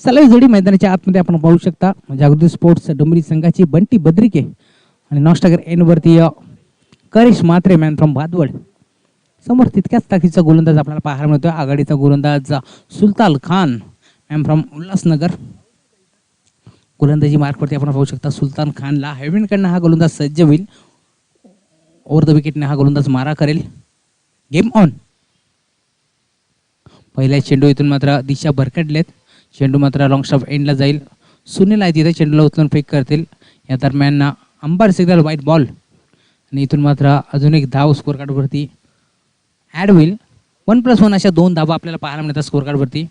सलावी जोडी मैदानाच्या आतमध्ये आपण पाहू शकता जागृती स्पोर्ट्स डोंबिवली संघाची बंटी बद्रिके आणि नॉस्टागर एन वरती करिश मात्रे मॅन फ्रॉम भादवड. समोर तितक्याच ताकदीचा गोलंदाज आपल्याला पाहायला मिळतो. आघाडीचा गोलंदाज सुलतान खान मॅन फ्रॉम उल्हासनगर. गोलंदाजी मार्कवरती आपण पाहू शकता सुलतान खानला हेविनकडनं हा गोलंदाज सज्ज होईल. ओव्हर द विकेटने हा गोलंदाज मारा करेल. Game on. पहिल्या चेंडू इथून मात्र दिशा भरकटलेत. चेंडू मात्र लॉंग स्टॉप एंडला जाईल. सुनील आहे तिथे चेंडूला उचलून फेक करतील. या दरम्यान अंपायर सिग्नल व्हाईट बॉल आणि इथून मात्र अजून एक धाव स्कोर कार्डवरती ॲड होईल. 1+1 अशा 2 धावा आपल्याला पाहायला मिळतात स्कोर कार्डवरती.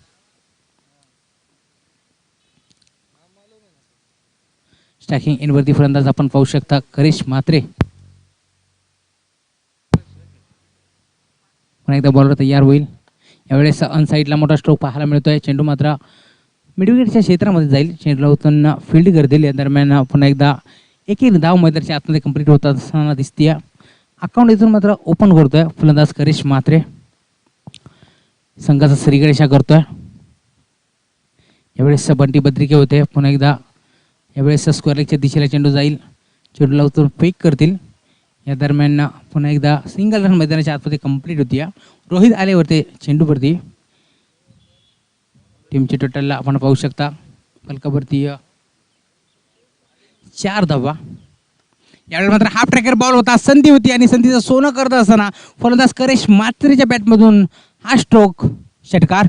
स्टॅकिंग एंडवरती फलंदाज आपण पाहू शकता करिश मात्रे. पुन्हा एकदा बॉलर तयार होईल. यावेळेस अनसाईडला मोठा स्ट्रोक पाहायला मिळतोय. चेंडू मात्र मिडविकेटच्या क्षेत्रामध्ये जाईल. चेंडूला उचलून फील्ड करतील. या दरम्यान पुन्हा एकदा एक धाव मैदानाच्या आतमध्ये कंप्लीट होत असताना दिसतीये. अकाउंट इथून मात्र ओपन करतोय फलंदाज करिश मात्रे. संघाचा श्रीगणेशा करतोय. यावेळेस बंटी बद्रिके होते. पुन्हा एकदा यावेळेस स्क्वेअर लेगच्या दिशेला चेंडू जाईल. चेंडूला उचलून फेक करतील. या दरम्यान पुन्हा एकदा सिंगल रन मैदानाच्या आतमध्ये कंप्लीट होती. रोहित आलेवरती चेंडूवरती. टीमच्या टोटलला आपण पाहू शकता फलकावरती 4 धावा. यावेळी मात्र हाफ ट्रॅकर बॉल होता. संधी होती आणि संधीचं सोनं करत असताना फलंदाज करिश मात्रेच्या बॅटमधून हा स्ट्रोक षटकार.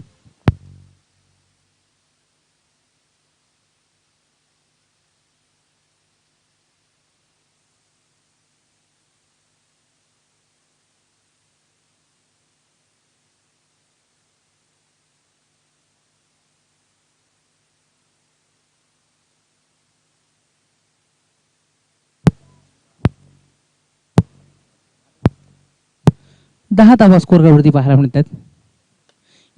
दहा धावा स्कोर कार्डवरती पाहायला मिळतात.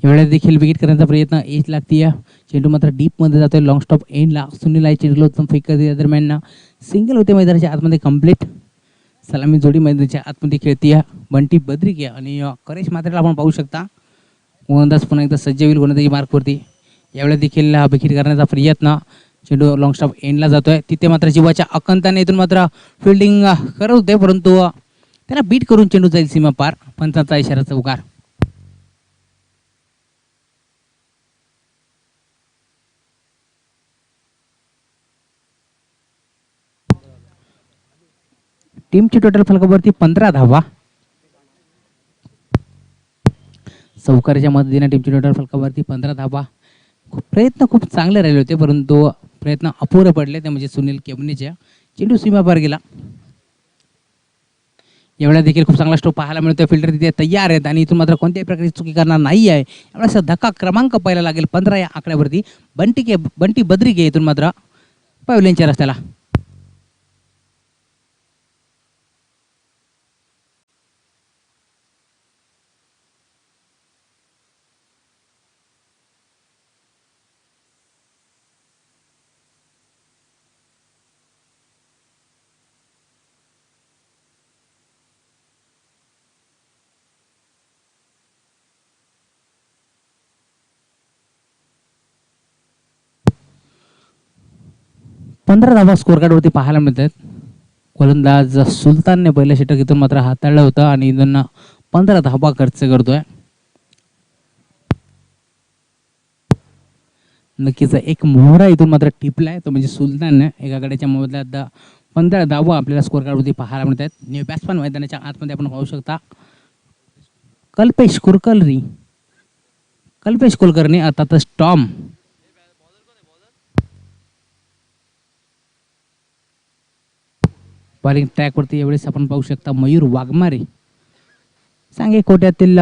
यावेळेस देखील विकेट करण्याचा प्रयत्न एज लागते. चेंडू मात्र डीपमध्ये जातोय लॉंग स्टॉप एंडला. सुनील आहे चेंडूला उत्तम फेक करते. या दरम्यान सिंगल होते मैदानाच्या आतमध्ये कंप्लीट. सलामी जोडी मैदानाच्या आतमध्ये खेळते बंटी बद्रिके आणि करिश मात्रेला आपण पाहू शकता. गोलंदाज पुन्हा एकदा सज्ज होईल गोलंदाजी मार्कवरती. यावेळेस देखील विकेट करण्याचा प्रयत्न. चेंडू लॉंग स्टॉप एंडला जातोय. तिथे मात्र जीवाच्या आकांताने इथून मात्र फिल्डिंग करत होते परंतु त्याला बीट करून चेंडू जाईल सीमा पार. पंचांचा इशारा चौकार. टीमची टोटल फलकावरती 15 धावा. चौकाराच्या मदतीने टीमची टोटल फलकावरती 15 धावा. प्रयत्न खूप चांगले राहिले होते परंतु प्रयत्न अपुरे पडले. ते म्हणजे सुनील केवनेच्या चेंडू सीमा पार गेला. यावेळेस देखील खूप चांगला स्ट्रोक पाहायला मिळतोय. फिल्डर तिथे तयार आहेत आणि इथून मात्र कोणत्याही प्रकारची चुकी करणार नाही आहे. यावेळेस धक्का क्रमांक पहिला लागेल 15 या आकड्यावरती. बंटी बद्रिके इथून मात्र पॅव्हलियनच्या रस्त्याला. पंधरा धावा स्कोर कार्डवरती पाहायला मिळतात. गोलंदाज सुलतानने पहिल्या षटक इथून मात्र हाताळलं होतं आणि इथून 15 धावा खर्च करतोय. नक्कीच एक मोहरा इथून मात्र टिपलाय तो म्हणजे सुलतानने. एका गड्याच्या मोबदल्यात 15 धावा आपल्याला स्कोर कार्डवरती पाहायला मिळतात. न्यू बॅट्समॅन मैदानाच्या आतमध्ये आपण पाहू शकता कल्पेश कुलकर्णी आता स्टॉम. बॉलिंग ट्रॅकवरती यावेळेस आपण पाहू शकता मयूर वाघमारे. सांगे कोट्यातील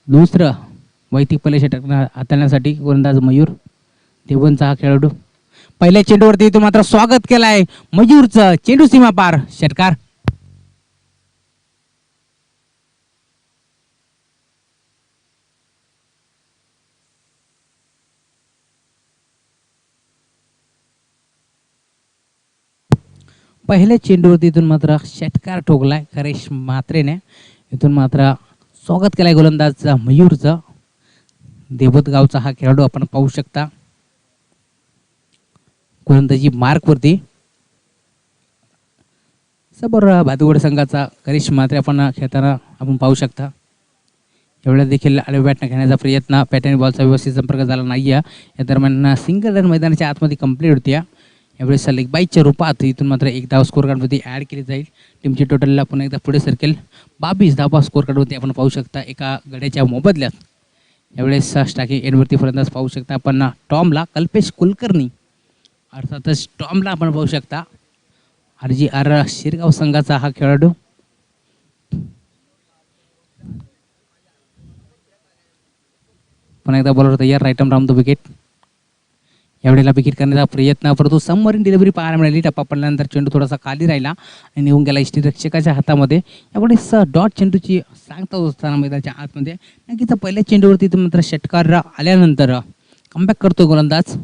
दुसरं वैयक्तिक पहिल्या षटक हाताळण्यासाठी गोलंदाज मयूर देवनचा हा खेळाडू. पहिल्या चेंडूवरती तो मात्र स्वागत केलाय मयूरचं. चेंडू सीमा पार षटकार. पहिल्या चेंडूवरती इथून मात्र षटकार ठोकलाय करिश मात्रेने. इथून मात्र स्वागत केलं आहे गोलंदाज मयूरचं. देवत गावचा हा खेळाडू आपण पाहू शकता गोलंदाजी मार्कवरती. समोर भादुगड संघाचा करिश मात्रे आपण खेळताना आपण पाहू शकता. एवढ्या देखील आडव्या बॅटनं खेळण्याचा प्रयत्न, पॅटर्न बॉलचा व्यवस्थित संपर्क झाला नाही आहे. या दरम्यान सिंगल रन मैदानाच्या आतमध्ये कंप्लीट होती. यावेळेस लेग बाईच्या रूपात इथून मात्र एक धाव स्कोर कार्डवरती ॲड केली जाईल. टीमची टोटलला पुन्हा एकदा पुढे सरकेल. 22 धावा स्कोर कार्डवरती आपण पाहू शकता एका गड्याच्या मोबदल्यात. यावेळेस स्टार्टिंग एंडवरती फलंदाज पाहू शकता आपण टॉमला, कल्पेश कुलकर्णी अर्थातच टॉमला आपण पाहू शकता. RGR शिरगाव संघाचा हा खेळाडू. पुन्हा एकदा बॉलर तयार, right arm round the wicket. यावेळेला विकेट करण्याचा प्रयत्न, परंतु समोरील डिलिव्हरी पाहायला मिळाली. टप्पा पडल्यानंतर चेंडू थोडासा खाली राहिला आणि निघून गेला यष्टीरक्षकाच्या हातामध्ये. यावेळेस डॉट चेंडूची सांगता असताना मैदानाच्या आतमध्ये नक्कीच पहिल्या चेंडूवरती मात्र षटकार आल्यानंतर कमबॅक करतो गोलंदाज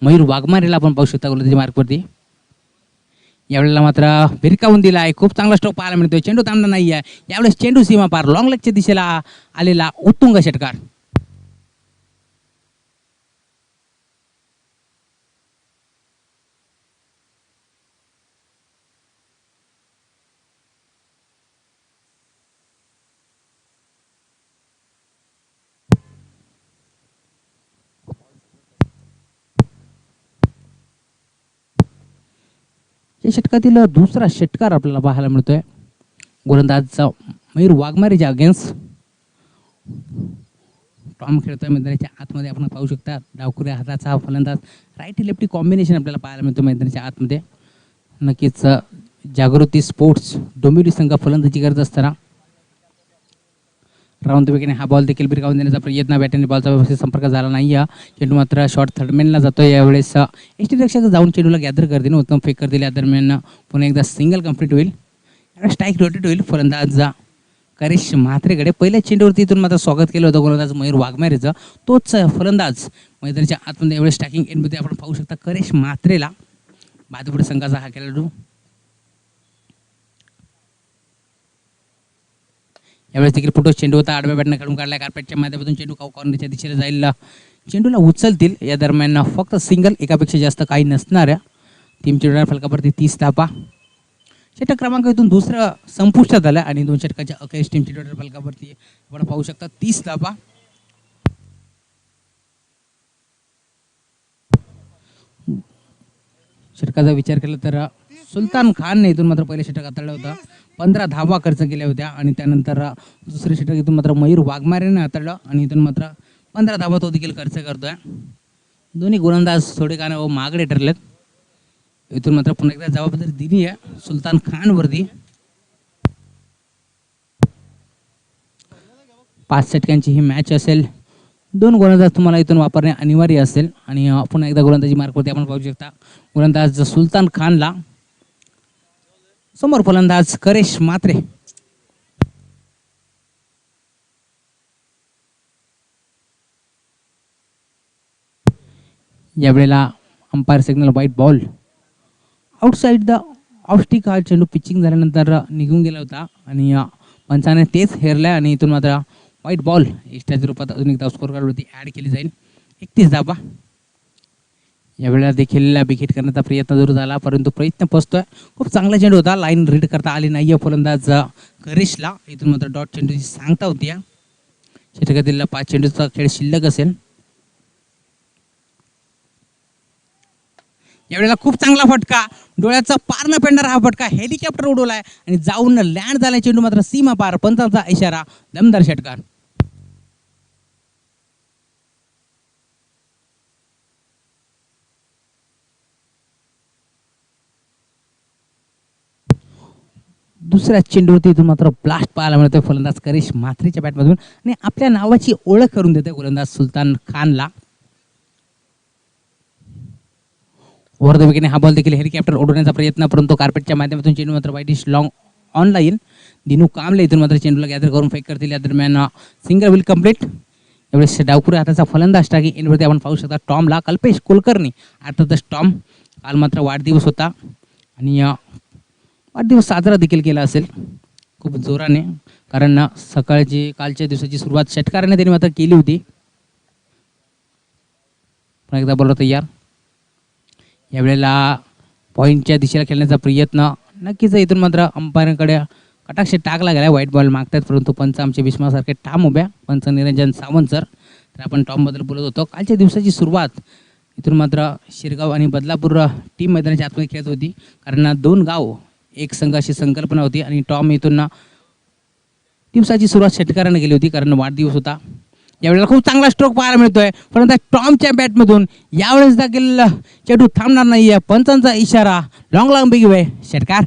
मयूर वाघमारेला आपण पाहू शकता गोलंदाजी मार्कवरती. यावेळेला मात्र भिरकावून दिला आहे. खूप चांगला स्ट्रोक पाहायला मिळतोय. चेंडू थांबला नाही आहे. यावेळेस चेंडू सीमा पार लॉंग लेगच्या दिशेला आलेला उत्तुंग षटकार. या षटकातील दुसरा षटकार आपल्याला पाहायला मिळतोय गोलंदाजचा मयूर वाघमारेच्या अगेन्स्ट. टॉम खेळतोय मैदानाच्या आतमध्ये आपण पाहू शकता. डावखुऱ्या हाताचा हा फलंदाज, राईट लेफ्टी कॉम्बिनेशन आपल्याला पाहायला मिळतो मैदानाच्या आतमध्ये. नक्कीच जागृती स्पोर्ट्स डोंबिवली संघ फलंदाजी करत असताना राऊंड विकेटने हा बॉल देखील भिरकावून देण्याचा प्रयत्न, बॅटने बॉलचा व्यवस्थित संपर्क झाला नाही. चेंडू मात्र शॉर्ट थर्डमॅनला जातो. यावेळेस यष्टीरक्षक जाऊन चेंडूला गॅदर करतील, उत्तम फेक करतील. या दरम्यान पुन्हा एकदा सिंगल कंप्लीट होईल. स्ट्राईक रोटेट होईल. फलंदाज करिश म्हात्रेकडे. पहिल्या चेंडूवरती इथून मात्र स्वागत केलं होतं गोलंदाज मयूर वाघमारेचं. तोच फलंदाज मैदानाच्या आतमध्ये यावेळेस स्टॅकिंग एंडमध्ये आपण पाहू शकता करिश म्हात्रेला, भादुगड संघाचा हा खेळाडू. यावेळेस देखील फुटो चेंडू होता, आडव्या बॅटनं काढून काढला. कार्पेटच्या माध्यमातून चेंडू कॉर्नरच्या दिशेला जाईल. चेंडूला उचलतील. या दरम्यान फक्त सिंगल, एकापेक्षा जास्त काही नसणाऱ्या टीम चेंडूला फलकावरती 30 धावा. षटक क्रमांक इथून दुसरं संपुष्टात आलं आणि 2 षटकाच्या अखेरीस टीमची टोटल फलकावरती आपण पाहू शकता 30 धावा. षटकाचा विचार केला तर सुलतान खानने इथून मात्र पहिले षटक हाताळलं होतं. 15 धावा खर्च केल्या होत्या आणि त्यानंतर दुसरे षटक इथून मात्र मयूर वाघमारेने हाताळलं आणि इथून मात्र 15 धावा तो देखील खर्च करतोय. दोन्ही गोलंदाज थोडे कान मागडे ठरलेत. इथून मात्र पुन्हा एकदा जबाबदारी दिली आहे सुलतान खानवरती. 5 षटकांची ही मॅच असेल. 2 गोलंदाज तुम्हाला इथून वापरणे अनिवार्य असेल आणि पुन्हा एकदा गोलंदाजी मार्कवरती आपण पाहू शकता गोलंदाज सुलतान खानला, समोर फलंदाज करिश म्हात्रे. यावेळेला umpire signal white ball. Outside the off stick हा चेंडू पिचिंग झाल्यानंतर निघून गेला होता आणि पंचाने तेच हेरलाय आणि इथून मात्र व्हाईट बॉल एक्स्ट्राच्या रूपात अजून एकदा स्कोर कार्डवरती ॲड केली जाईल. 31 धावा. यावेळेला देखील विकेट करण्याचा प्रयत्न जरूर झाला, परंतु प्रयत्न फसतोय. खूप चांगला चेंडू होता, लाईन रीड करता आली नाही फलंदाज करिशला. इथून मात्र डॉट चेंडूची सांगता होती. षटकातील 5 चेंडूचा खेळ शिल्लक असेल. यावेळेला खूप चांगला फटका, डोळ्याचा पार न पेंडणारा हा फटका हेलिकॉप्टर उडवलाय आणि जाऊन लँड झालाय. चेंडू मात्र सीमा पार. पंचांचा इशारा, दमदार षटकार. दुसऱ्या चेंडूवरती इथून मात्र ब्लास्ट पाहायला मिळतोय फलंदाज करिश म्हात्रेच्या बॅटमधून आणि आपल्या नावाची ओळख करून देतोय गोलंदाज सुलतान खानला. ओव्हर द विकेटने हा बॉल देखील हेलिकॉप्टर उडवण्याचा प्रयत्न, परंतु कार्पेटच्या माध्यमातून चेंडू मात्र वाईटिश लॉंग ऑनलाईन. दिनू कांबळे इथून मात्र चेंडूला गॅदर करून फेक करतील. या दरम्यान सिंगल विल कंप्लीट. यावेळेस डावखुऱ्या हाताचा फलंदाज टाकी एंडवरती आपण पाहू शकता टॉमला, कल्पेश कुलकर्णी. अर्थातच टॉम काल मात्र वाढदिवस होता आणि वाढदिवस साजरा देखील केला असेल. खूप जोराने, कारण ना सकाळची कालच्या दिवसाची सुरुवात षटकाराने त्यांनी मात्र केली होती. पुन्हा एकदा बॉलर तयार. यावेळेला पॉईंटच्या दिशेला खेळण्याचा प्रयत्न नक्कीच इथून मात्र अंपायरकडे कटाक्ष टाकला गेला. व्हाईट बॉल मागतात, परंतु पंच आमचे भीष्मासारखे ठाम उभ्या. पंच निरंजन सावंत सर. तर आपण टॉमबद्दल बोलत होतो. कालच्या दिवसाची सुरुवात इथून मात्र शिरगाव आणि बदलापूर टीम मैदानाच्या आतमध्ये खेळत होती, कारण 2 गाव एक संघ अशी संकल्पना होती. आणि टॉम इथून दिवसाची सुरुवात षटकाराने केली होती, कारण वाढदिवस होता. यावेळेला खूप चांगला स्ट्रोक पाहायला मिळतोय, परंतु टॉमच्या बॅटमधून यावेळेस देखील चेंडू थांबणार नाहीये. पंचांचा इशारा, लॉंग बिग वे, षटकार.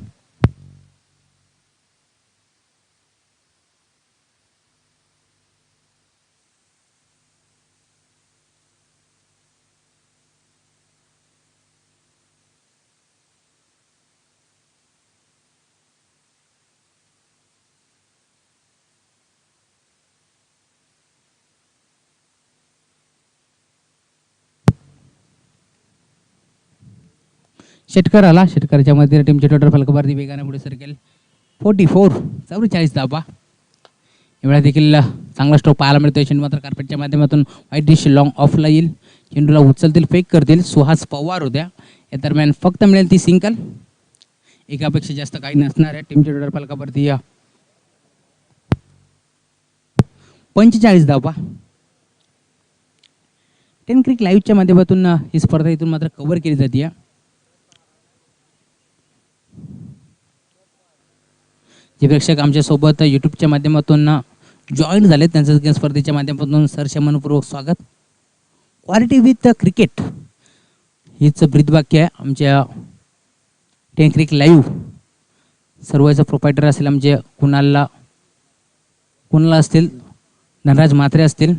षटकार आला. षटकाराच्या मध्ये टीमचे टोटल फलकबाजी वेगाने पुढे सरकेल. 44 धावा. यावेळेला देखील चांगला स्ट्रोक पाहायला मिळतोय. चेंडू मात्र कार्पेटच्या माध्यमातून व्हाईट डिश लॉंग ऑफला येईल. चेंडूला उचलतील, फेक करतील. सुहास पवार होत्या. या दरम्यान फक्त मिळेल ती सिंगल. एकापेक्षा जास्त काही नसणार आहे. टीमच्या टोटल फलकावरती 45 धावा. 10 क्रिक लाईव्हच्या माध्यमातून ही स्पर्धा इथून मात्र कव्हर केली जाते. जे प्रेक्षक आमच्यासोबत यूट्यूबच्या माध्यमातून जॉईन झाले त्यांचं स्पर्धेच्या माध्यमातून सरसे मनपूर्वक स्वागत. क्वालिटी विथ क्रिकेट हीच ब्रीदवाक्य आहे आमच्या 10 क्रिक लाईव्ह. सर्वचा प्रोपायटर असेल आमचे कुणाल असतील, धनराज म्हात्रे असतील.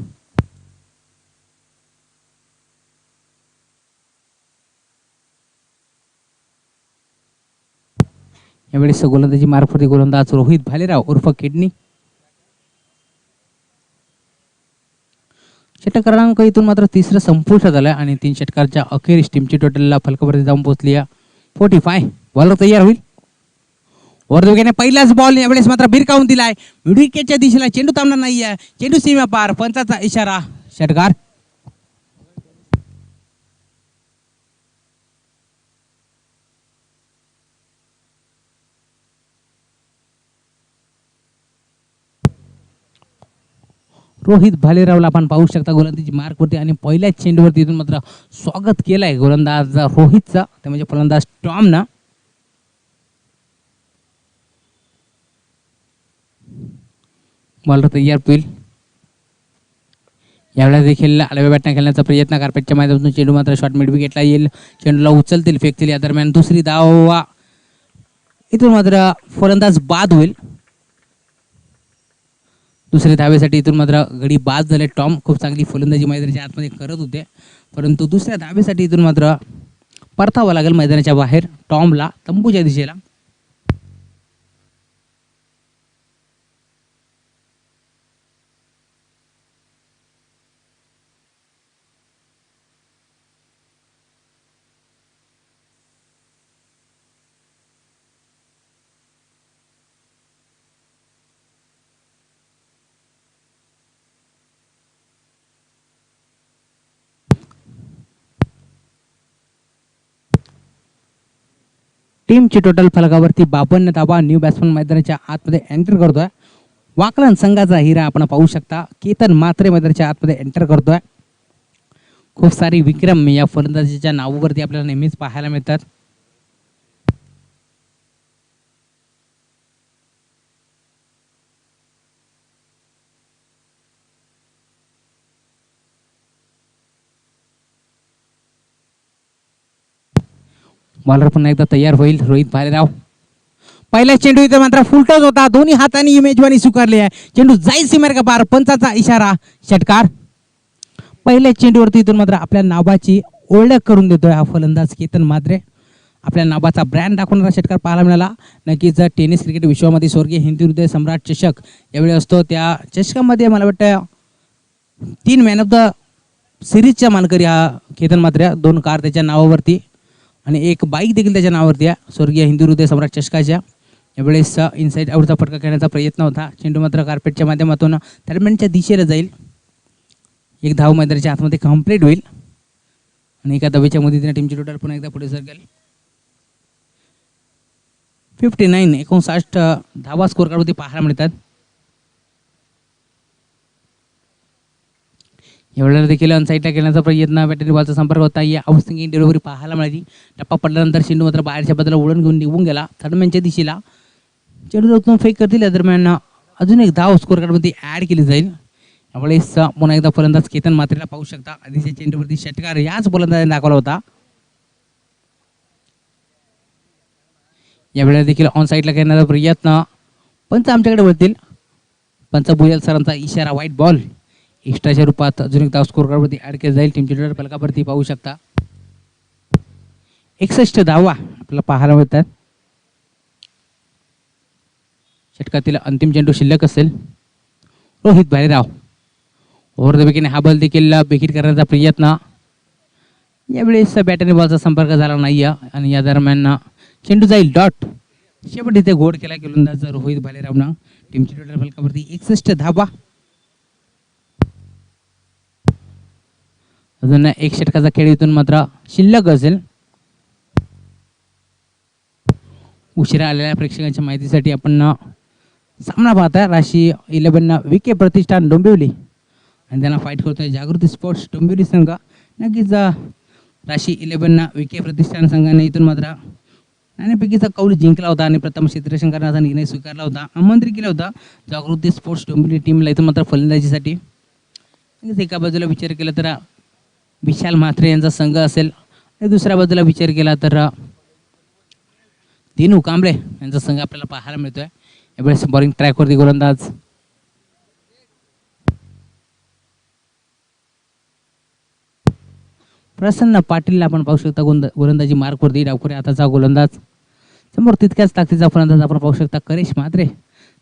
यावेळेस गोलंदाजी मार्फती गोलंदाज रोहित भालेराव उर्फ किडनी. षटक क्रमांक इथून मात्र तिसरं संपुष्टात झालं आणि 3 षटकाच्या अखेरीस टीमची टोटलला फलकावरती जाऊन पोहोचली. 45. बॉलर तयार होईल. वरदुगेने पहिलाच बॉल यावेळेस मात्र भिरकावून दिलाय. विकेटच्या दिशेला चेंडू थांबणार नाहीये. चेंडू सीमा पार. पंचाचा इशारा, षटकार. रोहित भालेरावला आपण पाहू शकता गोलंदाजी मार्कवरती आणि पहिल्याच चेंडूवरती इथून मात्र स्वागत केलंय गोलंदाज रोहितचा, ते म्हणजे फलंदाज टॉमना. बॉलर तयार होईल. यावेळेला देखील आडव्या बॅटने खेळण्याचा प्रयत्न. कार्पेटच्या माध्यमातून चेंडू मात्र शॉर्ट मिड विकेटला येईल. चेंडूला उचलतील, फेकतील. या दरम्यान दुसरी धाव इथून मात्र फलंदाज बाद होईल. दुसऱ्या धावेसाठी इथून मात्र गडी बाद झाले. टॉम खूप चांगली फलंदाजी मैदानाच्या आतमध्ये करत होते, परंतु दुसऱ्या धावेसाठी इथून मात्र परतावं लागेल मैदानाच्या बाहेर टॉमला, तंबूच्या दिशेला. टीमची टोटल फलकावरती 52 धावा. न्यू बॅट्समन मैदानाच्या आतमध्ये एंटर करतोय. वाकलन संघाचा हिरा आपण पाहू शकता, केतन म्हात्रे मैदानाच्या आतमध्ये एंटर करतोय. खूप सारी विक्रम या फलंदाजीच्या नावावरती आपल्याला नेहमीच पाहायला मिळतात. बॉलर पुन्हा एकदा तयार होईल. रोहित भालेराव. पहिला चेंडू इथे मात्र फुलटच होता. दोन्ही हातांनी मेजवानी स्वीकारली आहे. चेंडू जाईल सीमेर का पार. पंचाचा इशारा, षटकार. पहिल्या चेंडूवरती इथून मात्र आपल्या नावाची ओळख करून देतोय हा फलंदाज केतन म्हात्रे. आपल्या नावाचा ब्रँड दाखवणारा षटकार पाहायला मिळाला. नक्कीच टेनिस क्रिकेट विश्वामध्ये स्वर्गीय हिंदी हृदय सम्राट चषक यावेळी असतो. त्या चषकामध्ये मला वाटतं 3 मॅन ऑफ द सिरीजच्या मानकरी हा केतन म्हात्रे. 2 कार त्याच्या नावावरती आणि 1 बाईक देखील त्याच्या नावावरती आहे, स्वर्गीय हिंदू हृदय सम्राट चषकाच्या. यावेळेस इनसाइड आउटचा फटका खेळण्याचा प्रयत्न होता. चेंडू मात्र कार्पेटच्या माध्यमातून दरम्यानच्या दिशेला जाईल. एक धाव मैदानाच्या आतमध्ये कंप्लीट होईल आणि एका धावेच्या मदतीने टीमची टोटल पुन्हा एकदा पुढे सरकेल. 59 धावा स्कोर कार्डवरती पाहायला मिळतात. यावेळेला देखील अनसाईडला खेळण्याचा प्रयत्न, बॅटरी बॉलचा संपर्क होता. या आउटस्विंगिंग डिलिव्हरी पाहायला मिळाली. टप्पा पडल्यानंतर चेंडू मात्र बाहेरच्या बाजूला उडून घेऊन निघून गेला थर्डमॅनच्या दिशेला. चेंडू उचलून फेक करतील. या दरम्यान अजून एक धाव स्कोर कार्डमध्ये ॲड केली जाईल. यावेळेस पुन्हा एकदा फलंदाज केतन मात्रेला पाहू शकता. आधीच्या चेंडूवरती षटकार याच फलंदाजाने दाखवला होता. यावेळेला देखील ऑन साईडला खेळण्याचा प्रयत्न, पंच आमच्याकडे वळतील. पंच भुजल सरांचा इशारा, व्हाईट बॉल. एक्स्ट्राच्या रूपात अजून एक धाव स्कोर कार्डवरती ॲड केली जाईल. टीमची टोटल फलकावरती पाहू शकता 61 धावा आपल्याला पाहायला मिळतात. षटकातील अंतिम चेंडू शिल्लक असेल. Rohit Bhalerao over the wicket हा बॉल देखील बेखीट करण्याचा प्रयत्न. यावेळेस बॅट आणि बॉलचा संपर्क झाला नाही आणि या दरम्यान चेंडू जाईल डॉट. शेवटी इथे गोड केला गोलंदाज रोहित भालेरावनं. टीमची टोटल फलकावरती 61 धावा. अजून एक षटकाचा खेळ इथून मात्र शिल्लक असेल. उशिरा आलेल्या प्रेक्षकांच्या माहितीसाठी आपण सामना पाहता राशी 11 विके प्रतिष्ठान डोंबिवली आणि त्यांना फाईट करतोय जागृती स्पोर्ट्स डोंबिवली संघ. नक्कीच राशी 11 विके प्रतिष्ठान संघाने इथून मात्र नाणेफेकीचा कौल जिंकला होता आणि प्रथम क्षेत्ररक्षण करण्याचा निर्णय स्वीकारला होता. आमंत्रित केला होता जागृती स्पोर्ट्स डोंबिवली टीमला इथून मात्र फलंदाजीसाठी. एका बाजूला विचार केला तर विशाल म्हात्रे यांचा संघ असेल आणि दुसऱ्या बाजूला विचार केला तर दिनू कांबळे यांचा संघ आपल्याला पाहायला मिळतोय. यावेळेस बॉलिंग ट्रॅकवरती गोलंदाज प्रसन्न पाटील आपण पाहू शकता. गोलंदाजी मार्कवरती डावखुरी हाताचा गोलंदाज. समोर तितक्याच ताकदीचा फलंदाज आपण पाहू शकता करेश म्हात्रे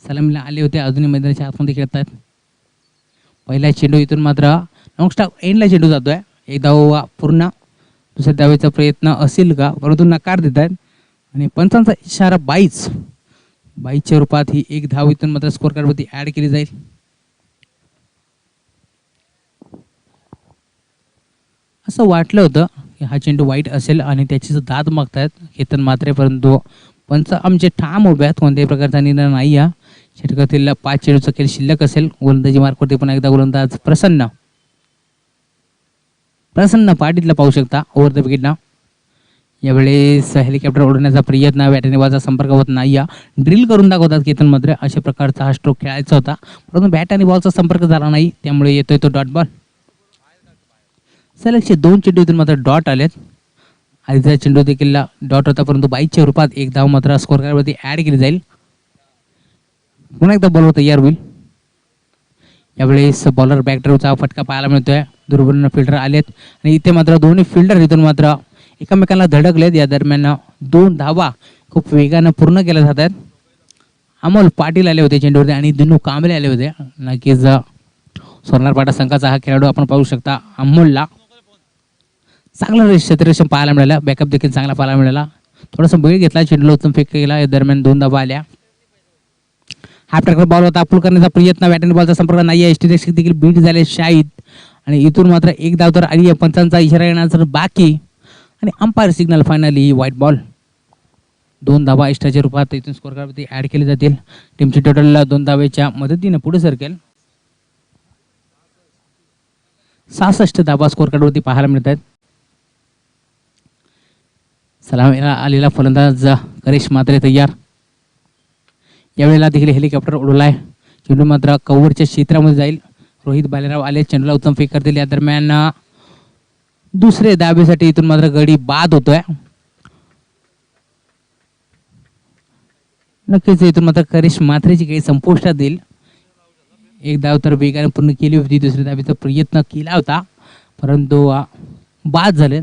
सलामीला आले होते. अजूनही मैदानाच्या आतमध्ये खेळतात. पहिला चेंडू इथून मात्र लॉंग स्टॉप एंडला चेंडू जातोय. एक धाव पूर्ण. दुसऱ्या धावेचा प्रयत्न असेल का, परंतु नकार देत आहेत आणि पंचांचा इशारा 22च्या रूपात ही एक धाव इथून मात्र स्कोर कार्डवरती ॲड केली जाईल. असं वाटलं होतं की हा चेंडू वाईट असेल आणि त्याची दाद मागतायत केतन म्हात्रे, परंतु पंच आमचे ठाम उभे आहेत. कोणत्याही प्रकारचा निर्णय नाही या षटकातील 5 चेंडूचा खेळ शिल्लक असेल. गोलंदाजी मार्कवरती पुन्हा एकदा गोलंदाज प्रसन्न पाटीलला पाहू शकता ओव्हर द विकेटला. यावेळेस हेलिकॉप्टर उडवण्याचा प्रयत्न, बॅटने बॉलचा संपर्क होत नाही. ड्रिल करून दाखवतात केतन म्हात्रे. अशा प्रकारचा हा स्ट्रोक खेळायचा होता, परंतु बॅट आणि बॉलचा संपर्क झाला नाही, त्यामुळे येतोय तो डॉट बॉल. सलगचे 2 चेंडू इथून मात्र डॉट आलेत. आधीचा चेंडू देखील डॉट होता, परंतु 22च्या रूपात एक धाव मात्र स्कोर कार्डवरती ॲड केली जाईल. पुन्हा एकदा बॉलवर तयार होईल. यावेळेस बॉलर बॅकड्राईव्हचा फटका पाहायला मिळतोय. दुर्बल फिल्डर आलेत आणि इथे मात्र दोन्ही फिल्डर इथून मात्र एकमेकांना धडकलेत. या दरम्यान 2 धावा खूप वेगानं पूर्ण केल्या जात आहेत. अमोल पाटील आले होते चेंडूवरती आणि दिनू कांबळे आले होते. नक्कीच सोनारपाडा संघाचा हा खेळाडू आपण पाहू शकता. अमोलला चांगला क्षेत्ररक्षण पाहायला मिळाला, बॅकअप देखील चांगला पाहायला मिळाला. थोडासा वेळ घेतला, चेंडूला उत्तम फेक केला. या दरम्यान 2 धावा आल्या. हाफ ट्रॅकर बॉल होता, पुल करण्याचा प्रयत्न, बॅट आणि बॉलचा संपर्क नाही. एसटी देखील बीट झाले शाहीद आणि इथून मात्र एक धाव तर आली. पंचांचा इशारा येण्याचं बाकी आणि umpire signal finally white ball. 2 धावा एक्स्ट्राच्या रूपात इथून स्कोर कार्डवरती ॲड केले जातील. टीमची टोटल 2 धावेच्या मदतीने पुढे सरकेल. 66 धावा स्कोर कार्डवरती पाहायला मिळत आहेत. सलामीला आलेला फलंदाज करेश म्हात्रे तयार. यावेळेला देखील हेलिकॉप्टर उडवलाय. चेंडू मात्र कव्हरच्या क्षेत्रामध्ये जाईल. रोहित भालेराव आले, चेंडूला उत्तम फेक करतील. या दरम्यान दुसरे धावेसाठी इथून मात्र गडी बाद होतोय. नक्कीच इथून मात्र करेश म्हात्रेची काही संपुष्टात येईल. एक धाव तर वेगाने पूर्ण केली होती. दुसऱ्या धावेचा प्रयत्न केला होता, परंतु बाद झाले.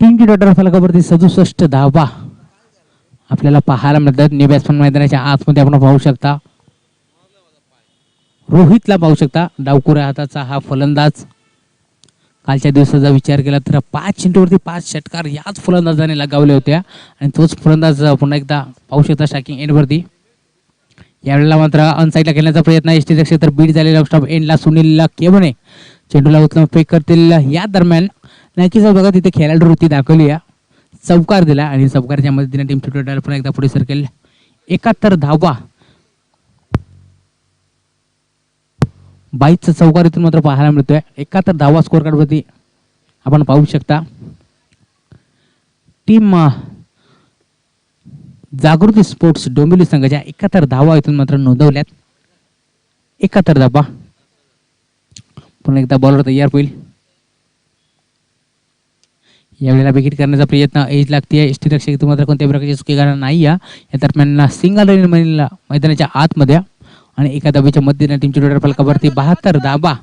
टीमची टोटल फलकावरती 67 धावा आपल्याला पाहायला मिळतात. न्यू बॅट्समन मैदानाच्या आतमध्ये आपण पाहू शकता. रोहितला पाहू शकता. डावखुऱ्या हाताचा हा फलंदाज. कालच्या दिवसाचा विचार केला तर 5 चेंडूवरती 5 षटकार याच फलंदाजाने लगावले होत्या आणि तोच फलंदाज पुन्हा एकदा पाहू शकता स्ट्रायकिंग एंडवरती. यावेळेला मात्र अनसाईडला खेळण्याचा प्रयत्न एसटी क्षेत्र बीड झालेला स्टॉप एंडला सुनील केवणे चेंडूला उत्तम फेक करतील. या दरम्यान नक्कीच बघा तिथे खेळाडू वृत्ती दाखवली या चौकार दिला आणि चौकारच्या मदतीने टीमची टोटल पुन्हा एकदा पुढे सरकेल. 71 धावा 22 चौकार इथून मात्र पाहायला मिळतोय. 71 धावा स्कोर कार्डवरती आपण पाहू शकता. टीम जागृती स्पोर्ट्स डोंबिवली संघाच्या 71 धावा इथून मात्र नोंदवल्यात. 71 धावा. पुन्हा एकदा बॉलर तयार होईल. यावेळेला विकेट करण्याचा प्रयत्न एज लागते. एसटी रक्षक इथून मात्र कोणत्याही प्रकारची चुकी करणार नाही. या दरम्यान सिंगल मैदानाच्या आतमध्ये आणि एका धावेच्या मध्येने टीमच्या टोटल फलकावरती 72 धावा.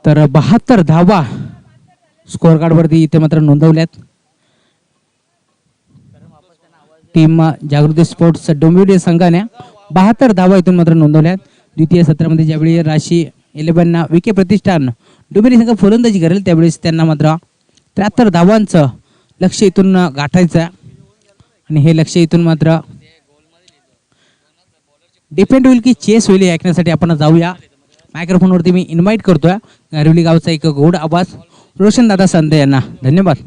तर 72 धावा स्कोअर कार्डवरती इथे मात्र नोंदवल्यात. टीम जागृती स्पोर्ट्स डोंबिवली संघाने 72 धावा इथून मात्र नोंदवल्यात. द्वितीय सत्रामध्ये ज्यावेळी राशी 11 विके प्रतिष्ठान डोंबिवली संघ फलंदाजी करेल त्यावेळेस त्यांना मात्र 73 धावांचं लक्ष इथून गाठायचं आणि हे लक्ष इथून मात्र डिपेंड होईल की चेस होईल. ऐकण्यासाठी आपण जाऊया. मायक्रोफोनवरती मी इन्व्हाइट करतोय गारिवली गावचा एक गोड आवाज रोशन दादा संदे यांना. धन्यवाद.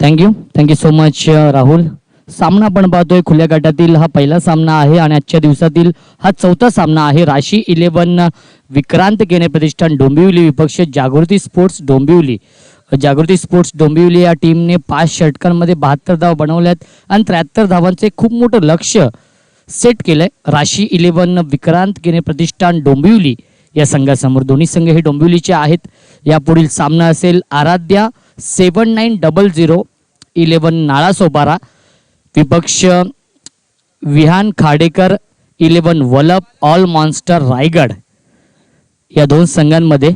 Thank you so much Rahul. सामना आपण पाहतोय खुल्या गटातील हा पहिला सामना आहे आणि आजच्या दिवसातील हा चौथा सामना आहे. राशी 11 विक्रांत केने प्रतिष्ठान डोंबिवली विपक्ष जागृती स्पोर्ट्स डोंबिवली. जागृती स्पोर्ट्स डोंबिवली या टीमने 5 षटकांमध्ये 72 धावा बनवल्यात आणि 73 धावांचे खूप मोठं लक्ष्य सेट केलंय. राशी 11 विक्रांत केने प्रतिष्ठान डोंबिवली या संघासमोर. दोन्ही संघ हे डोंबिवलीचे आहेत. यापुढील सामना असेल आराध्या 7900 नाळासोपारा विपक्ष विहान खाडेकर 11 वलप ऑल मॉन्स्टर रायगड. या दोन संघांमध्ये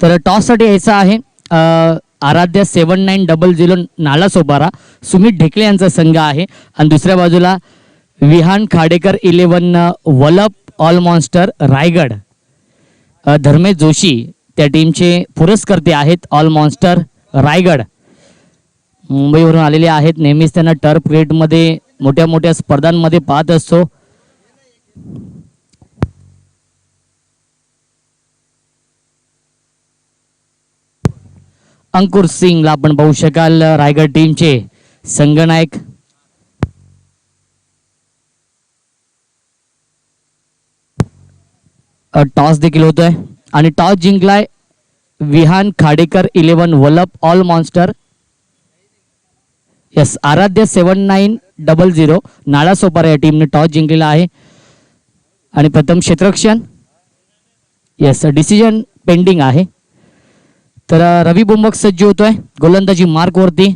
तर टॉससाठी यायचा आहे आराध्या 7900 नालासोपारा सुमित ढेकळे यांचा संघ आहे आणि दुसऱ्या बाजूला विहान खाडेकर 11 वलप ऑल मॉन्स्टर रायगड. धर्मेश जोशी त्या टीमचे पुरस्कर्ते आहेत. ऑल मॉन्स्टर रायगड मुंबईवरून आलेले आहेत. नेहमीच त्यांना टर्फ क्रिकेटमध्ये मोठ्या मोठ्या स्पर्धांमध्ये पाहत असतो. अंकुर सिंगला आपण पाहू शकाल रायगड टीमचे संघनायक. टॉस देखील होतोय आणि टॉस जिंकलाय विहान खाडेकर 11 वलप ऑल मॉन्स्टर. यस, आराध्य 7900 नाळासोपारा या टीमने टॉस जिंकलेला आहे आणि प्रथम क्षेत्ररक्षण. यस, डिसिजन पेंडिंग आहे. तर रवी बुंबक सज्ज होतोय गोलंदाजी मार्कवरती.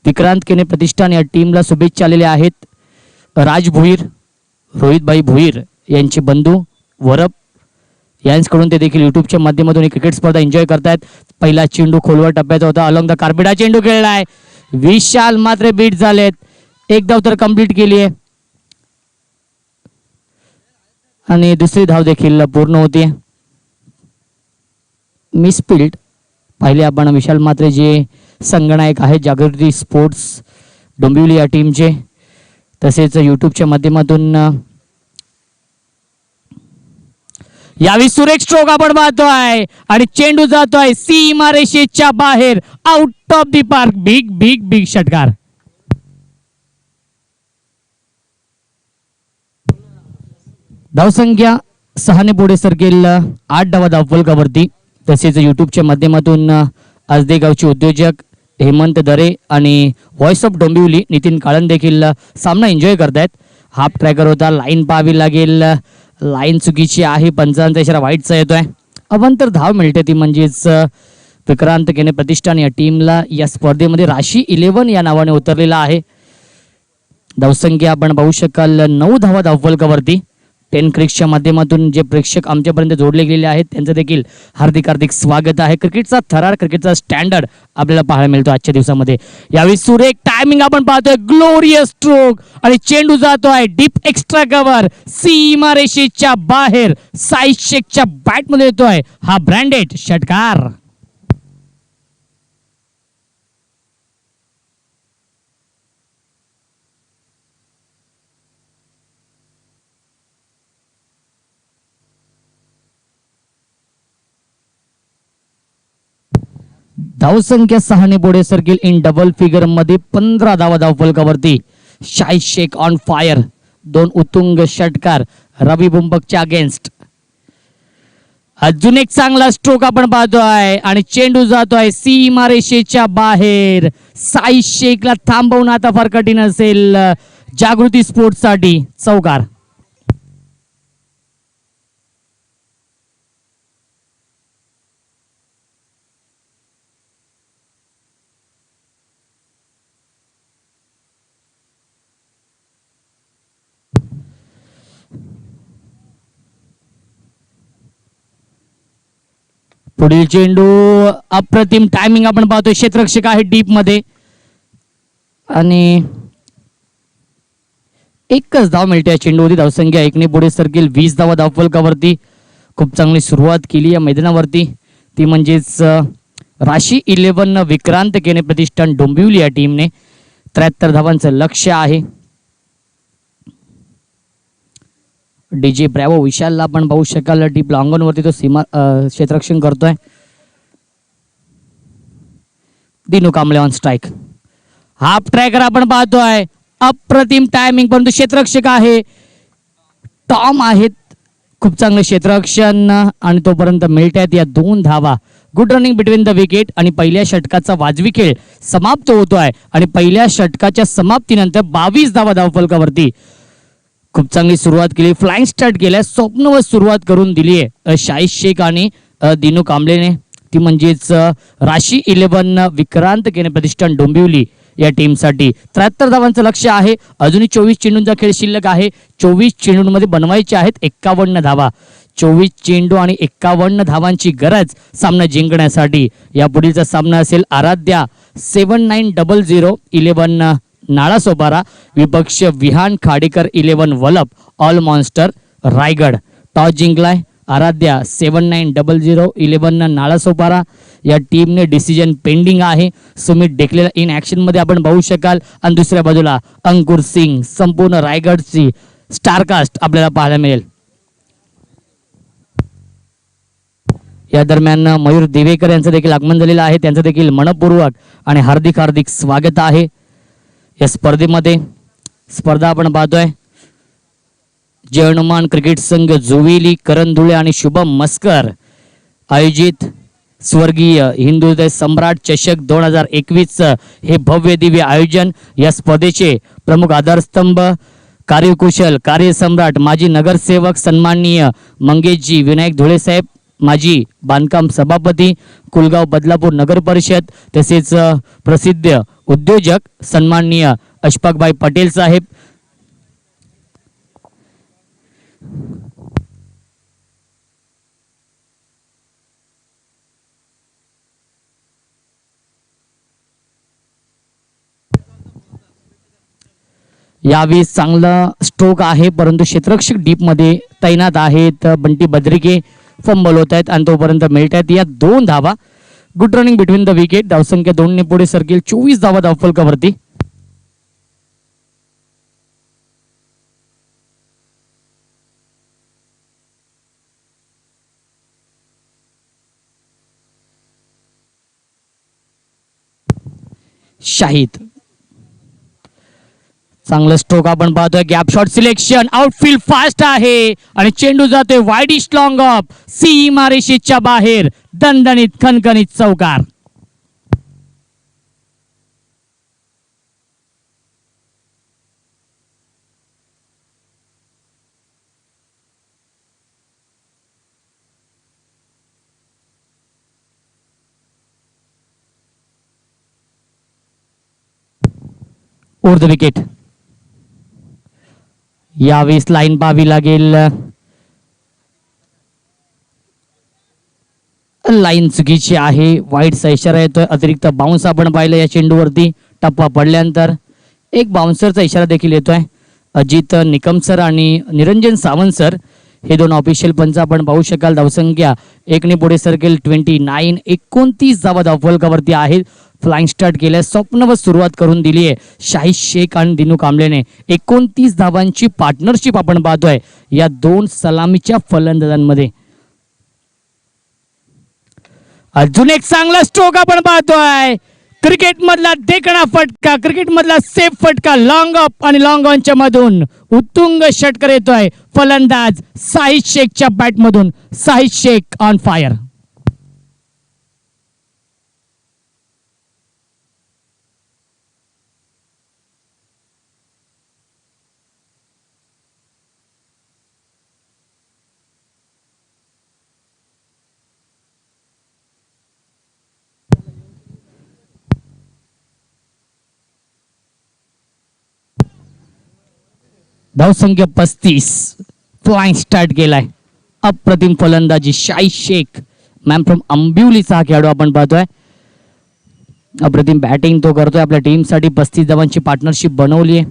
विक्रांत केने प्रतिष्ठान या टीमला शुभेच्छा आलेल्या आहेत. राज भोईर, रोहितभाई भोईर यांचे बंधू वरप यांच्याकडून ते देखील युट्यूबच्या माध्यमातून ही क्रिकेट स्पर्धा एन्जॉय करतायत. पहिला चेंडू खोलवर टप्प्याचा होता. अलॉंग द कार्पेट हा चेंडू खेळलाय. विशाल मात्र बीट झालेत. एक धाव तर कंप्लीट केली आहे आणि दुसरी धाव देखील पूर्ण होती. मिसफिल्ड पाहिले आपण. विशाल मात्रे जे संघनायक आहेत जागृती स्पोर्ट्स डोंबिवली या टीमचे, तसेच युट्यूबच्या माध्यमातून यावेळी सुरेख स्ट्रोक आपण पाहतोय आणि चेंडू जातोय सीमारेषेच्या बाहेर, out of the park. Big big big षटकार. धावसंख्या 6 पुढे सरकेल 8 धावा धावफलकावरती. तसेच युट्यूबच्या माध्यमातून आजदेगावचे उद्योजक हेमंत दरे आणि व्हॉइस ऑफ डोंबिवली नितीन काळन देखील सामना एन्जॉय करतायत. हाफ ट्रॅकर होता. लाईन पाहावी लागेल. लाईन चुकीची आहे. पंचांचा इशारा वाईटचा येतोय. अवंतर धाव मिळते ती म्हणजेच विक्रांत केने प्रतिष्ठान या टीमला या स्पर्धेमध्ये राशी 11 या नावाने उतरलेला आहे. धावसंख्या आपण पाहू शकाल 9 धावा धावफलकावरती. 10 क्रिक्सच्या माध्यमातून जे प्रेक्षक आमच्यापर्यंत जोडले गेलेले आहेत त्यांचं देखील हार्दिक हार्दिक स्वागत आहे. क्रिकेटचा थरार, क्रिकेटचा स्टँडर्ड आपल्याला पाहायला मिळतो आजच्या दिवसामध्ये. यावेळी सुरेख टायमिंग आपण पाहतोय. ग्लोरियस स्ट्रोक आणि चेंडू जातोय डीप एक्स्ट्रा कव्हर सीमारेषेच्या बाहेर. साईद शेखच्या बॅटमध्ये येतोय हा ब्रँडेड षटकार. धावसंख्या 6 पुढे सरकेल इन डबल फिगर मध्ये. 15 धावा धावफलकावरती. Shahid Shaikh on fire. 2 उत्तुंग षटकार रवी बुंबकच्या अगेन्स्ट. अजून एक चांगला स्ट्रोक आपण पाहतोय आणि चेंडू जातोय सीमारेषेच्या बाहेर. साईद शेखला थांबवणं आता फार कठीण असेल जागृती स्पोर्ट्स साठी. चौकार. पुढील चेंडू अप्रतिम टायमिंग आपण पाहतोय. क्षेत्ररक्षक आहे डीप मध्ये आणि एकच धाव मिळते या चेंडूवरती. धावसंख्या 1 पुढे सरकेल 20 धावा धावफलकावरती. खूप चांगली सुरुवात केली या मैदानावरती ती म्हणजेच राशी 11 विक्रांत केने प्रतिष्ठान डोंबिवली या टीमने 73 धावांचं लक्ष्य आहे. डीजे ब्रॅवो विशालला आपण पाहू शकाल डीप लॉंगॉन वरती तो सीमा क्षेत्ररक्षण करतोय. Dinu Kamble on strike. Half tracker आपण पाहतोय. अप्रतिम टायमिंग, परंतु क्षेत्ररक्षक आहे टॉम आहेत. खूप चांगलं क्षेत्ररक्षण आणि तोपर्यंत मिळतात या 2 धावा. Good running between the wicket आणि पहिल्या षटकाचा वाजवी खेळ समाप्त होतोय आणि पहिल्या षटकाच्या समाप्तीनंतर 22 धावा धावफलकावरती. खूप चांगली सुरुवात केली, फ्लाइंग स्टार्ट केल्या, स्वप्नवत सुरुवात करून दिली आहे शाहीद शेख आणि दिनू कांबळेने. ती म्हणजेच राशी 11 विक्रांत केने प्रतिष्ठान डोंबिवली या टीमसाठी 73 धावांचं लक्ष्य आहे. अजूनही 24 चेंडूंचा खेळ शिल्लक आहे. 24 चेंडूंमध्ये बनवायचे आहेत 51 धावा. 24 चेंडू आणि 51 धावांची गरज सामना जिंकण्यासाठी. या पुढीलचा सामना असेल आराध्या 7900 11 नाळासोपारा विपक्ष विहान खाडेकर 11 वलप ऑल मॉन्स्टर रायगड. टॉस जिंकलाय आराध्या 7900 11 नाळासोपारा या टीमने. डिसिजन पेंडिंग आहे. सुमित डेकलेला इन ऍक्शन मध्ये आपण पाहू शकाल आणि दुसऱ्या बाजूला अंकुर सिंग. संपूर्ण रायगडची स्टारकास्ट आपल्याला पाहायला मिळेल. या दरम्यान मयूर दिवेकर यांचं देखील आगमन झालेलं आहे. त्यांचं देखील मनपूर्वक आणि हार्दिक हार्दिक स्वागत आहे या स्पर्धेमध्ये. स्पर्धा आपण पाहतोय जय हनुमान क्रिकेट संघ जुवेली करंधुळे आणि शुभम मस्कर आयोजित स्वर्गीय हिंदू हृदय सम्राट चषक 2021 हे भव्य दिव्य आयोजन. या स्पर्धेचे प्रमुख आधारस्तंभ कार्यकुशल कार्यसम्राट माजी नगरसेवक सन्माननीय मंगेशजी विनायक धुळे साहेब, माजी बांधकाम सभापती कुलगाव बदलापूर नगर परिषद, तसेच प्रसिद्ध उद्योजक सन्माननीय अशफाकभाई पटेल साहेब. यावेळी चांगला स्ट्रोक आहे, परंतु क्षेत्ररक्षक डीप मध्ये तैनात आहेत. बंटी बद्रिके फंबल होत आहेत आणि तोपर्यंत मिळत आहेत या 2 धावा. Good running between the wicket. धावसंख्या 2 ने पुढे सरकेल. 24 धावा धावफलकावरती. शाहिद चांगलं स्ट्रोक आपण पाहतोय. Gap shot selection. Outfield fast आहे आणि चेंडू जातोय वाईडिश लॉंग ऑफ सीमारेषेच्या बाहेर. दणदणीत खणखणीत चौकार. Over the wicket. यावेळेस लाईन पाहावी लागेल. लाईन चुकीची आहे. वाईडचा इशारा येतोय. अतिरिक्त बाउन्स आपण पाहिलं या चेंडूवरती. टप्पा पडल्यानंतर एक बाउन्सरचा इशारा देखील येतोय. अजित निकम सर आणि निरंजन सावंत सर हे 2 ऑफिशियल पंच आपण पाहू शकाल. धावसंख्या 1 ने पुढे सरकेल. 29 29 धावा धावफलकावरती आहेत. फ्लाइंग स्टार्ट केल्या, स्वप्नवत सुरुवात करून दिली आहे शाहीद शेख आणि दिनू कांबळेने. 29 धावांची पार्टनरशिप आपण पाहतोय या 2 सलामीच्या फलंदाजांमध्ये. अजून एक चांगला स्ट्रोक आपण पाहतोय. क्रिकेट मधला देखणा फटका, क्रिकेट मधला सेफ फटका. लॉंग अप आणि लॉंग ऑनच्या मधून उत्तुंग षटकार येतोय फलंदाज शाहीद शेखच्या बॅट मधून. Shahid Shaikh on fire. धावसंख्या 35. फ्लाइंग स्टार्ट केलाय. अप्रतिम फलंदाजी शाहीद शेख मॅम फ्रॉम अंबिवलीचा हा खेळाडू आपण पाहतोय. अप्रतिम बॅटिंग तो करतोय. आपल्या टीमसाठी 35 धावांची पार्टनरशिप बनवली आहे.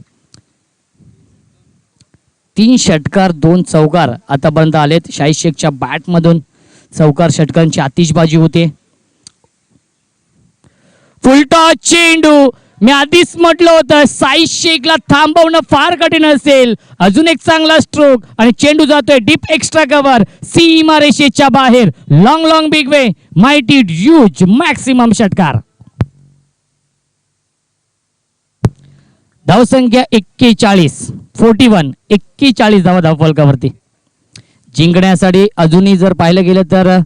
3 षटकार 2 चौकार आतापर्यंत आलेत शाहीद शेखच्या बॅट मधून. चौकार षटकांची आतिषबाजी होते. फुलटॉस चेंडू. मी आधीच म्हटलं होतं साई शेखला थांबवणं फार कठीण असेल. अजून एक चांगला स्ट्रोक आणि चेंडू जातोय डीप एक्स्ट्रा कव्हर सीमारेषेच्या बाहेर. Long long big way mighty huge maximum षटकार. धावसंख्या 41 धावा धावफलकावरती. जिंकण्यासाठी अजूनही जर पाहिलं गेलं तर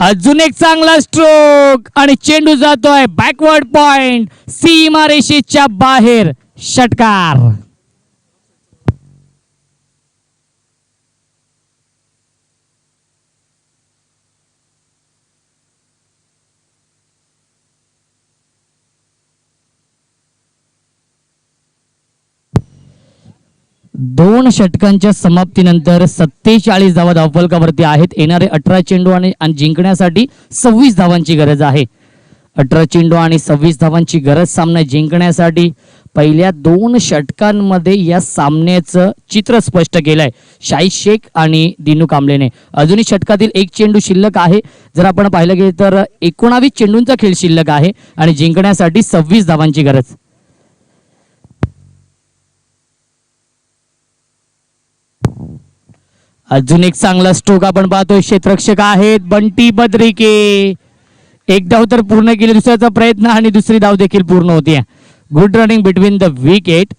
अजून एक चांगला स्ट्रोक आणि चेंडू जातोय बॅकवर्ड पॉइंट सीमारेषेच्या बाहेर. षटकार. दोन षटकांच्या समाप्तीनंतर 47 धावा धावफलकावरती आहेत. येणारे 18 चेंडू आणि जिंकण्यासाठी 26 धावांची गरज आहे. 18 चेंडू आणि 26 धावांची गरज सामना जिंकण्यासाठी. पहिल्या 2 षटकांमध्ये या सामन्याचं चित्र स्पष्ट केलंय शाहिद शेख आणि दिनू कांबळेने. अजूनही षटकातील एक चेंडू शिल्लक आहे. जर आपण पाहिलं गेलं तर 19 चेंडूंचा खेळ शिल्लक आहे आणि जिंकण्यासाठी 26 धावांची गरज. अजून एक चांगला स्ट्रोक आपण पाहतोय. क्षेत्ररक्षक आहेत बंटी बद्रिके. एक धाव तर पूर्ण केली, दुसऱ्याचा प्रयत्न आणि दुसरी धाव देखील पूर्ण होती. Good running between the wicket.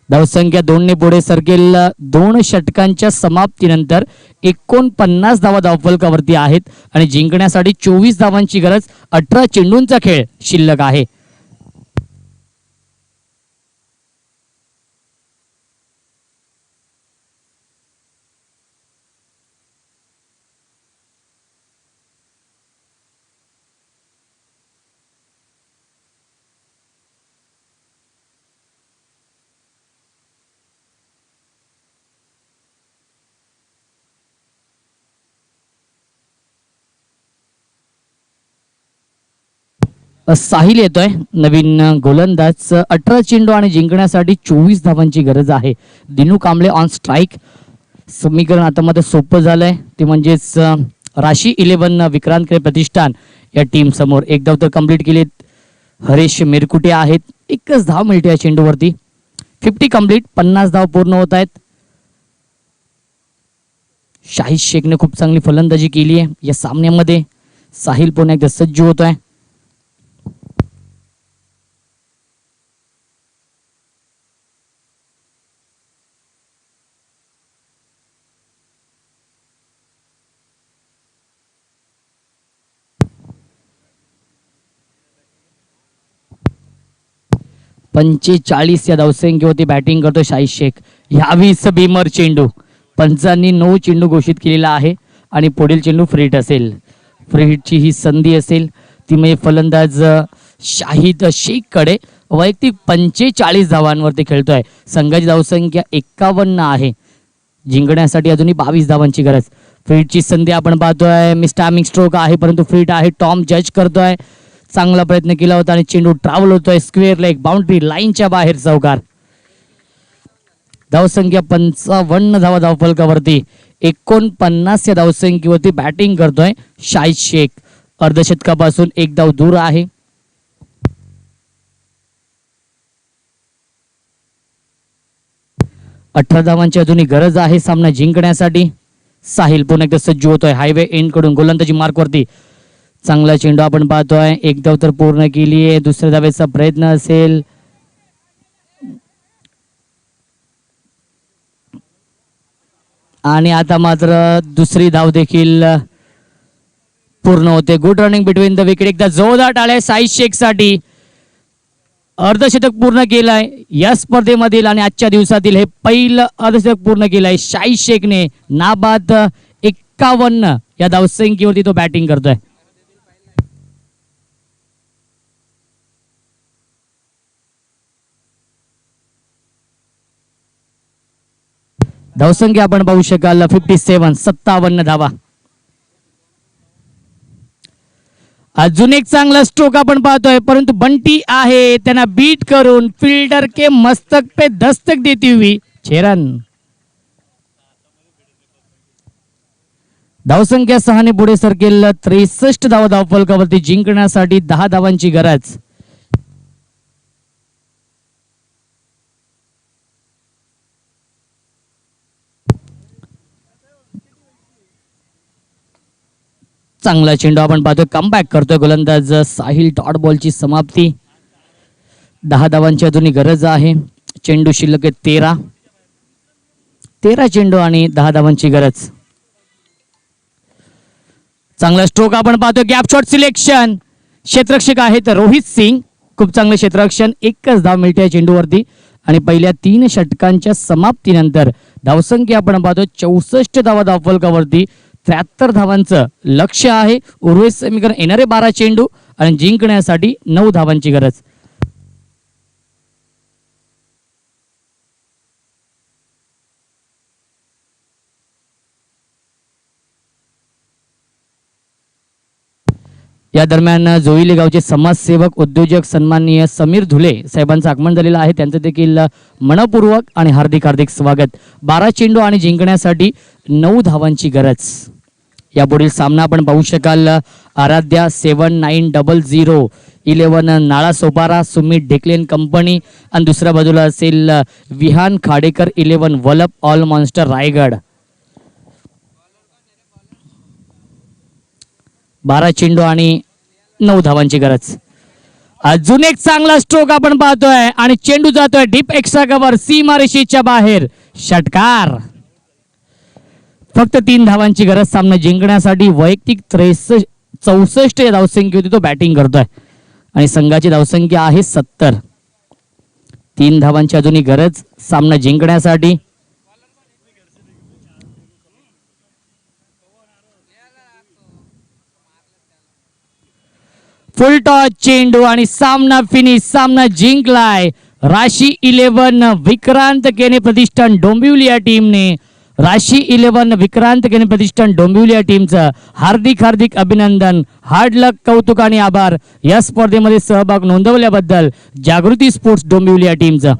धावसंख्या 2 ने पुढे सरकेल. 2 षटकांच्या समाप्तीनंतर 49 धावा धावफलकावरती आहेत आणि जिंकण्यासाठी 24 धावांची गरज. 18 चेंडूंचा खेळ शिल्लक आहे. साहिल येतोय नवीन गोलंदाज. 18 चेंडू आणि जिंकण्यासाठी 24 धावांची गरज आहे. Dinu Kamble on strike. समीकरण आता मध्ये सोपं झालंय ते म्हणजेच राशी 11 विक्रांत खेळ प्रतिष्ठान या टीम समोर. एक धाव तर कंप्लीट केलीत. हरीश मिरकुटे आहेत. एकच धाव मिळते या चेंडूवरती. 50 कंप्लीट. 50 धाव पूर्ण होत आहेत. शाहिद शेखने खूप चांगली फलंदाजी केली आहे या सामन्यामध्ये. साहिल पुन्हा एकदा सज्ज होतोय. पंचेचाळीस या धावसंख्येवरती बॅटिंग करतो शाहिद शेख. 22 भीमर चेंडू. पंचांनी 9 चेंडू घोषित केलेला आहे आणि पुढील चेंडू फ्री हिट असेल. फ्री हिटची ही संधी असेल ती म्हणजे फलंदाज शाहिद शेख कडे. वैयक्तिक 45 धावांवरती खेळतोय. संघाची धावसंख्या 51 आहे. जिंकण्यासाठी अजूनही 22 धावांची गरज. फ्री हिटची संधी आपण पाहतोय. मिस्टॅमिंग स्ट्रोक आहे परंतु फ्री हिट आहे. टॉम जज करतोय. चांगला प्रयत्न केला होता आणि चेंडू ट्रॅव्हल होतोय स्क्वेअर लेग बाउंड्री लाईनच्या बाहेर. चौकार. धावसंख्या 55 धावा धावफलकावरती. 49 या धावसंख्येवरती बॅटिंग करतोय शाहिद शेख. अर्धशतकापासून एक धाव दूर आहे. अठरा धावांची अजूनही गरज आहे सामना जिंकण्यासाठी. साहिल पुन्हा एकदा सज्ज होतोय हायवे एंड कडून गोलंदाजी मार्क वरती. चांगला चेंडू आपण पाहतोय. एक धाव तर पूर्ण केली आहे. दुसऱ्या धावेचा प्रयत्न असेल. आणि आता मात्र दुसरी धाव देखील पूर्ण होते. Good running between the wicket. एकदा जोरदार टाळ्या साई शेख साठी. अर्धशतक पूर्ण केलंय या स्पर्धेमधील आणि आजच्या दिवसातील हे पहिलं अर्धशतक पूर्ण केलंय शाहिद शेखने. नाबाद 51 या धावसंख्येवरती तो बॅटिंग करतोय. धावसंख्या आपण पाहू शकाल 57 धावा. अजून एक चांगला स्ट्रोक आपण पाहतोय परंतु बंटी आहे त्यांना बीट करून फील्डर के मस्तक पे दस्तक देती हुई 6 रन. धावसंख्या 6 पुढे सरकेल. 63 धावा धावफलकावरती. जिंकण्यासाठी 10 धावांची गरज. चांगला चेंडू आपण पाहतोय. कमबॅक करतोय गोलंदाज साहिल. डॉट बॉलची समाप्ती. 10 धावांची अजूनही गरज आहे. चेंडू शिल्लक 13 चेंडू आणि 10 धावांची गरज. चांगला स्ट्रोक आपण पाहतोय. Gap shot selection. क्षेत्ररक्षक आहेत रोहित सिंग. खूप चांगले क्षेत्ररक्षण. एकच धाव मिळते या चेंडूवरती आणि पहिल्या 3 षटकांच्या समाप्तीनंतर धावसंख्या आपण पाहतो 64 धावा धावफलकावरती. 73 धावांचं लक्ष आहे. उर्वरित समीकरण येणारे 12 चेंडू आणि जिंकण्यासाठी 9 धावांची गरज. या दरम्यान जोईले गावचे समाजसेवक उद्योजक सन्माननीय समीर धुले साहेबांचं आगमन झालेलं आहे. त्यांचं देखील मनपूर्वक आणि हार्दिक हार्दिक स्वागत. 12 चेंडू आणि जिंकण्यासाठी 9 धावांची गरज. यापुढील सामना आपण पाहू शकाल. आराध्या 790011 नाळा सोपारा सुमित ढेकलेन कंपनी आणि दुसऱ्या बाजूला असेल विहान खाडेकर 11 वलप ऑल मॉन्स्टर रायगड. 12 चेंडू आणि 9 धावांची गरज. अजून एक चांगला स्ट्रोक आपण पाहतोय आणि चेंडू जातोय डीप एक्स्ट्रा कव्हर सीमारेषेच्या बाहेर. षटकार. फक्त 3 धावांची गरज सामना जिंकण्यासाठी. वैयक्तिक 64 या धावसंख्या होती तो बॅटिंग करतोय आणि संघाची धावसंख्या आहे 70. 3 धावांची अजूनही गरज सामना जिंकण्यासाठी. फुल टॉस चेंडू आणि सामना फिनिश. सामना जिंकलाय राशी 11 विक्रांत केने प्रतिष्ठान डोंबिवली या टीमने. राशी 11 विक्रांत केने प्रतिष्ठान डोंबिवली या टीमचं हार्दिक हार्दिक अभिनंदन. हार्ड लक, कौतुक आणि आभार या स्पर्धेमध्ये सहभाग नोंदवल्याबद्दल जागृती स्पोर्ट्स डोंबिवली या टीमचं.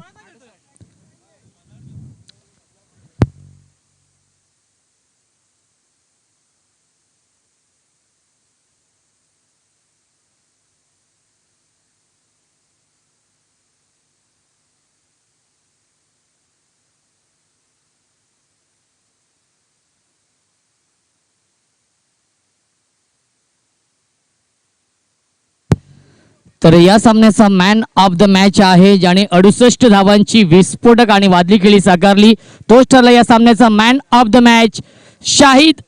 तर या सामन्याचा मॅन ऑफ द मॅच आहे ज्याने 68 धावांची विस्फोटक आणि वादळी खेळी साकारली. तोच ठरला या सामन्याचा man of the match. Shahid